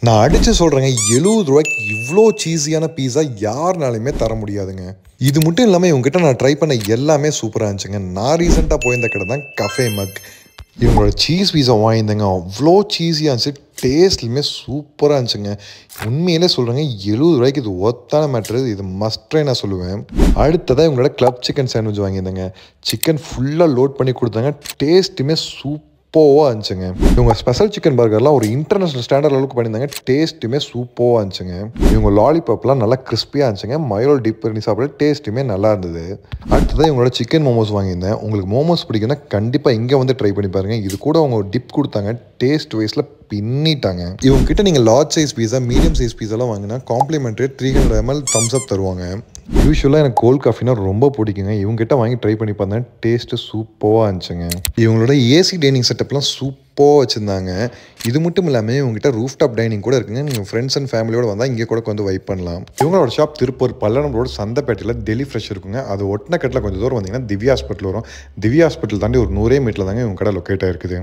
நான் அடிச்சு சொல்கிறேங்க, ரூ. 70 இவ்வளோ சீஸியான பீஸா யாருனாலுமே தர முடியாதுங்க. இது மட்டும் இல்லாமல் இவங்ககிட்ட நான் ட்ரை பண்ண எல்லாமே சூப்பராக இருந்துச்சுங்க. நான் ரீசெண்டாக போயிருந்த கடை தான் கஃபே மக். இவங்களோட சீஸ் பீஸா வாங்கியிருந்தேங்க, அவ்வளோ சீஸியாக இருந்துச்சு. டேஸ்ட்லையுமே சூப்பராக இருந்துச்சுங்க. உண்மையிலே சொல்கிறேங்க, ரூ. 70 இது ஒர்த்தான மேட்ரு. இது மஸ்ட் ட்ரை நான் சொல்லுவேன். அடுத்ததாக இவங்களோட கிளப் சிக்கன் சாண்ட்விச் வாங்கியிருந்தேங்க. சிக்கன் ஃபுல்லாக லோட் பண்ணி கொடுத்தாங்க. டேஸ்ட்டுமே சூப்பராக இருந்துச்சுங்க. இவங்க ஸ்பெஷல் சிக்கன் பர்கர்லாம் ஒரு இன்டர்நேஷனல் ஸ்டாண்டர்ட் அளவுக்கு பண்ணியிருந்தாங்க. டேஸ்ட்டுமே சூப்பராக இருந்துச்சுங்க. இவங்க லாலிபாப்லாம் நல்லா கிறிஸ்பியாக இருந்துச்சுங்க. மயோல் டிப் பண்ணி சாப்பிட டேஸ்ட்டுமே நல்லா இருந்தது. அடுத்ததான் இவங்களோட சிக்கன் மோமோஸ் வாங்கியிருந்தேன். உங்களுக்கு மோமோஸ் பிடிக்குன்னா கண்டிப்பாக இங்கே வந்து ட்ரை பண்ணி பாருங்கள். இது கூட அவங்க டிப் கொடுத்தாங்க. டேஸ்ட் வைஸில் பின்னிட்டாங்க. இவங்க கிட்ட நீங்கள் லார்ஜ் சைஸ் பீஸா, மீடியம் சைஸ் பீஸாலாம் வாங்கினா காம்ப்ளிமெண்ட்ரி 300 ml தம்ஸ் அப் தருவாங்க. யூஸ்வலாக எனக்கு கோல்ட் காஃபினா ரொம்ப பிடிக்குங்க. இவங்ககிட்ட வாங்கி ட்ரை பண்ணி பார்த்தேன். டேஸ்ட்டு சூப்பராக இருந்துச்சுங்க. இவங்களோட ஏசி டைனிங் செட்டப்லாம் சூப்பராக வச்சுருந்தாங்க. இது மட்டும் இல்லாமல் இவங்ககிட்ட ரூஃப் டாப் டைனிங் கூட இருக்குங்க. நீங்கள் ஃப்ரெண்ட்ஸ் அண்ட் ஃபேமிலியோடு வந்தால் இங்கே கூட வந்து வைப் பண்ணலாம். இவங்களோட ஷாப் திருப்பூர் பல்லடம் ரோடு சந்தைப்பேட்டையில் டெலி ஃப்ரெஷ் இருக்குங்க. அது ஒட்டின கட்டில் கொஞ்சம் தூரம் வந்தீங்கன்னா திவ்யா ஹாஸ்பிட்டல் வரும். திவ்யா ஹாஸ்பிட்டல் தாண்டி ஒரு 100 மீட்டரில் தாங்க இவங்க கடை லொக்கேட் ஆகிருக்குது.